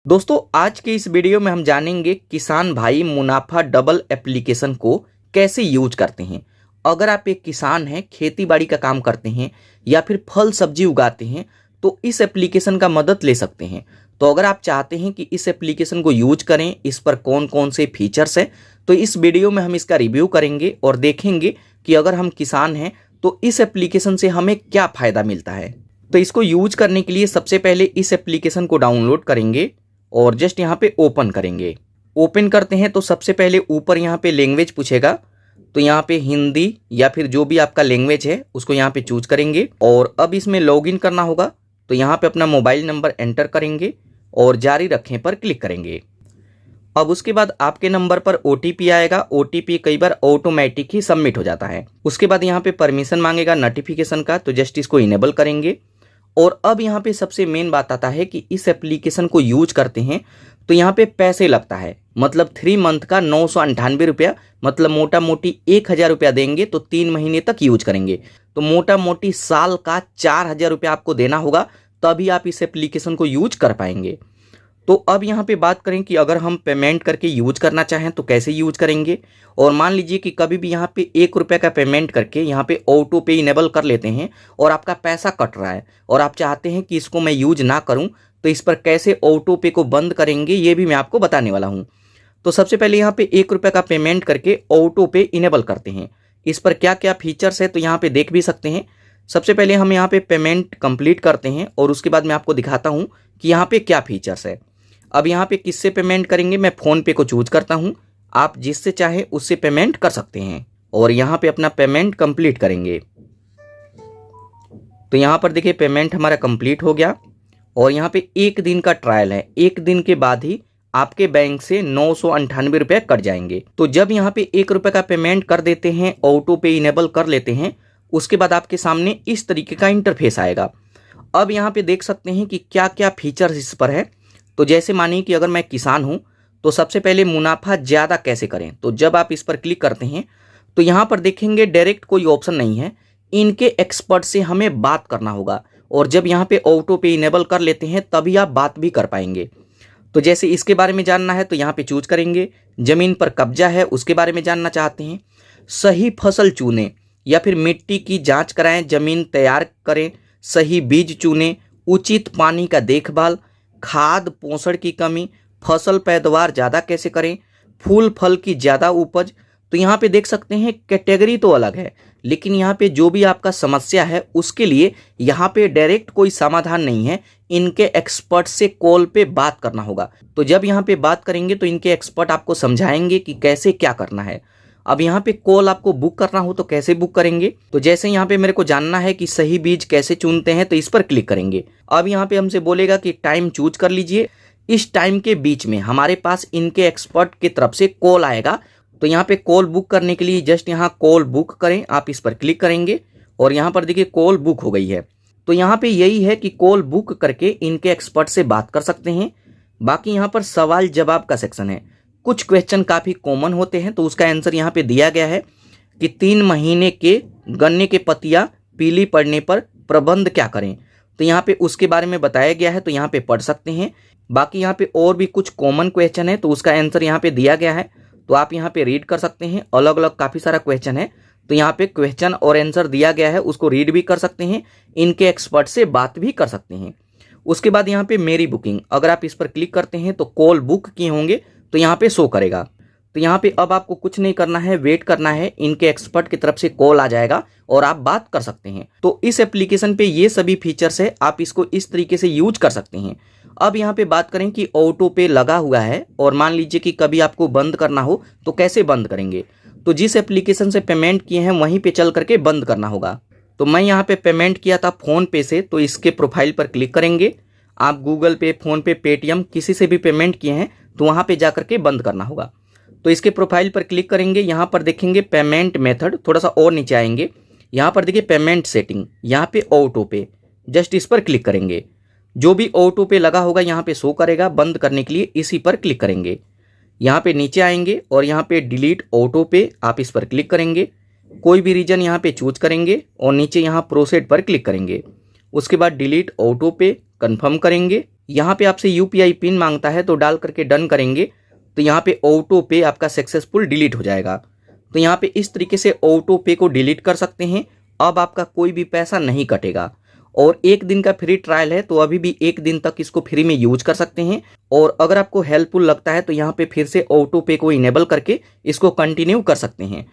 दोस्तों आज के इस वीडियो में हम जानेंगे किसान भाई मुनाफा डबल एप्लीकेशन को कैसे यूज करते हैं। अगर आप एक किसान हैं, खेती बाड़ी का काम करते हैं या फिर फल सब्जी उगाते हैं तो इस एप्लीकेशन का मदद ले सकते हैं। तो अगर आप चाहते हैं कि इस एप्लीकेशन को यूज करें, इस पर कौन कौन से फीचर्स हैं, तो इस वीडियो में हम इसका रिव्यू करेंगे और देखेंगे कि अगर हम किसान हैं तो इस एप्लीकेशन से हमें क्या फ़ायदा मिलता है। तो इसको यूज करने के लिए सबसे पहले इस एप्लीकेशन को डाउनलोड करेंगे और जस्ट यहाँ पे ओपन करेंगे। ओपन करते हैं तो सबसे पहले ऊपर यहाँ पे लैंग्वेज पूछेगा, तो यहाँ पे हिंदी या फिर जो भी आपका लैंग्वेज है उसको यहाँ पे चूज करेंगे। और अब इसमें लॉगिन करना होगा, तो यहाँ पे अपना मोबाइल नंबर एंटर करेंगे और जारी रखें पर क्लिक करेंगे। अब उसके बाद आपके नंबर पर OTP आएगा। OTP कई बार ऑटोमेटिक ही सबमिट हो जाता है। उसके बाद यहाँ पे परमिशन मांगेगा नोटिफिकेशन का, तो जस्ट इसको इनेबल करेंगे। और अब यहाँ पे सबसे मेन बात आता है कि इस एप्लीकेशन को यूज करते हैं तो यहाँ पे पैसे लगता है, मतलब 3 मंथ का 998 रुपया, मतलब मोटा मोटी 1000 रुपया देंगे तो 3 महीने तक यूज करेंगे। तो मोटा मोटी साल का 4000 रुपया आपको देना होगा, तभी आप इस एप्लीकेशन को यूज कर पाएंगे। तो अब यहाँ पे बात करें कि अगर हम पेमेंट करके यूज करना चाहें तो कैसे यूज करेंगे। और मान लीजिए कि कभी भी यहाँ पे 1 रुपये का पेमेंट करके यहाँ पे ऑटो पे इनेबल कर लेते हैं और आपका पैसा कट रहा है और आप चाहते हैं कि इसको मैं यूज ना करूँ, तो इस पर कैसे ऑटो पे को बंद करेंगे ये भी मैं आपको बताने वाला हूँ। तो सबसे पहले यहाँ पे 1 रुपये का पेमेंट करके ऑटो पे इनेबल करते हैं। इस पर क्या क्या फीचर्स है तो यहाँ पे देख भी सकते हैं। सबसे पहले हम यहाँ पे पेमेंट कंप्लीट करते हैं और उसके बाद मैं आपको दिखाता हूँ कि यहाँ पे क्या फीचर्स है। अब यहाँ पे किससे पेमेंट करेंगे, मैं फ़ोन पे को चूज करता हूँ। आप जिससे चाहे उससे पेमेंट कर सकते हैं और यहाँ पे अपना पेमेंट कंप्लीट करेंगे। तो यहाँ पर देखिए पेमेंट हमारा कंप्लीट हो गया और यहाँ पे 1 दिन का ट्रायल है। 1 दिन के बाद ही आपके बैंक से 998 रुपये कट जाएंगे। तो जब यहाँ पे 1 रुपये का पेमेंट कर देते हैं, ऑटो पे इनेबल कर लेते हैं, उसके बाद आपके सामने इस तरीके का इंटरफेस आएगा। अब यहाँ पे देख सकते हैं कि क्या क्या फीचर्स इस पर है। तो जैसे मानिए कि अगर मैं किसान हूं तो सबसे पहले मुनाफा ज़्यादा कैसे करें, तो जब आप इस पर क्लिक करते हैं तो यहाँ पर देखेंगे डायरेक्ट कोई ऑप्शन नहीं है, इनके एक्सपर्ट से हमें बात करना होगा। और जब यहाँ पे ऑटो पे इनेबल कर लेते हैं तभी आप बात भी कर पाएंगे। तो जैसे इसके बारे में जानना है तो यहाँ पे चूज करेंगे। ज़मीन पर कब्जा है उसके बारे में जानना चाहते हैं, सही फसल चुनें या फिर मिट्टी की जाँच कराएँ, ज़मीन तैयार करें, सही बीज चुनें, उचित पानी का देखभाल, खाद पोषण की कमी, फसल पैदावार ज़्यादा कैसे करें, फूल फल की ज़्यादा उपज। तो यहाँ पे देख सकते हैं कैटेगरी तो अलग है, लेकिन यहाँ पे जो भी आपका समस्या है उसके लिए यहाँ पे डायरेक्ट कोई समाधान नहीं है, इनके एक्सपर्ट से कॉल पे बात करना होगा। तो जब यहाँ पे बात करेंगे तो इनके एक्सपर्ट आपको समझाएंगे कि कैसे क्या करना है। अब यहाँ पे कॉल आपको बुक करना हो तो कैसे बुक करेंगे, तो जैसे यहाँ पे मेरे को जानना है कि सही बीज कैसे चुनते हैं तो इस पर क्लिक करेंगे। अब यहाँ पे हमसे बोलेगा कि टाइम चूज कर लीजिए। इस टाइम के बीच में हमारे पास इनके एक्सपर्ट की तरफ से कॉल आएगा। तो यहाँ पे कॉल बुक करने के लिए जस्ट यहाँ कॉल बुक करें, आप इस पर क्लिक करेंगे और यहाँ पर देखिए कॉल बुक हो गई है। तो यहाँ पे यही है कि कॉल बुक करके इनके एक्सपर्ट से बात कर सकते हैं। बाकी यहाँ पर सवाल जवाब का सेक्शन है। कुछ क्वेश्चन काफ़ी कॉमन होते हैं तो उसका आंसर यहाँ पे दिया गया है कि 3 महीने के गन्ने के पत्तियाँ पीली पड़ने पर प्रबंध क्या करें, तो यहाँ पे उसके बारे में बताया गया है, तो यहाँ पे पढ़ सकते हैं। बाकी यहाँ पे और भी कुछ कॉमन क्वेश्चन है तो उसका आंसर यहाँ पे दिया गया है, तो आप यहाँ पे रीड कर सकते हैं। अलग अलग काफ़ी सारा क्वेश्चन है तो यहाँ पे क्वेश्चन और आंसर दिया गया है, उसको रीड भी कर सकते हैं, इनके एक्सपर्ट से बात भी कर सकते हैं। उसके बाद यहाँ पे मेरी बुकिंग, अगर आप इस पर क्लिक करते हैं तो कॉल बुक किए होंगे तो यहाँ पे शो करेगा। तो यहाँ पे अब आपको कुछ नहीं करना है, वेट करना है, इनके एक्सपर्ट की तरफ से कॉल आ जाएगा और आप बात कर सकते हैं। तो इस एप्लीकेशन पे ये सभी फीचर्स है, आप इसको इस तरीके से यूज कर सकते हैं। अब यहाँ पे बात करें कि ऑटो पे लगा हुआ है और मान लीजिए कि कभी आपको बंद करना हो तो कैसे बंद करेंगे। तो जिस एप्लीकेशन से पेमेंट किए हैं वहीं पे चल करके बंद करना होगा। तो मैं यहाँ पे पेमेंट किया था फ़ोन पे से, तो इसके प्रोफाइल पर क्लिक करेंगे। आप गूगल पे, फ़ोन पे, पेटीएम किसी से भी पेमेंट किए हैं तो वहाँ पे जा करके बंद करना होगा। तो इसके प्रोफाइल पर क्लिक करेंगे, यहाँ पर देखेंगे पेमेंट मेथड, थोड़ा सा और नीचे आएंगे, यहाँ पर देखिए पेमेंट सेटिंग, यहाँ पे ऑटो पे, जस्ट इस पर क्लिक करेंगे। जो भी ऑटो पे लगा होगा यहाँ पे शो करेगा। बंद करने के लिए इसी पर क्लिक करेंगे। यहाँ पे नीचे आएंगे और यहाँ पे डिलीट ऑटो पे, आप इस पर क्लिक करेंगे। कोई भी रीजन यहाँ पे चूज करेंगे और नीचे यहाँ प्रोसीड पर क्लिक करेंगे। उसके बाद डिलीट ऑटो पे, कंफर्म करेंगे। यहाँ पे आपसे यूपीआई पिन मांगता है तो डाल करके डन करेंगे तो यहाँ पे ऑटो पे आपका सक्सेसफुल डिलीट हो जाएगा। तो यहाँ पे इस तरीके से ऑटो पे को डिलीट कर सकते हैं। अब आपका कोई भी पैसा नहीं कटेगा और 1 दिन का फ्री ट्रायल है तो अभी भी 1 दिन तक इसको फ्री में यूज कर सकते हैं। और अगर आपको हेल्पफुल लगता है तो यहाँ पे फिर से ऑटो पे को इनेबल करके इसको कंटिन्यू कर सकते हैं।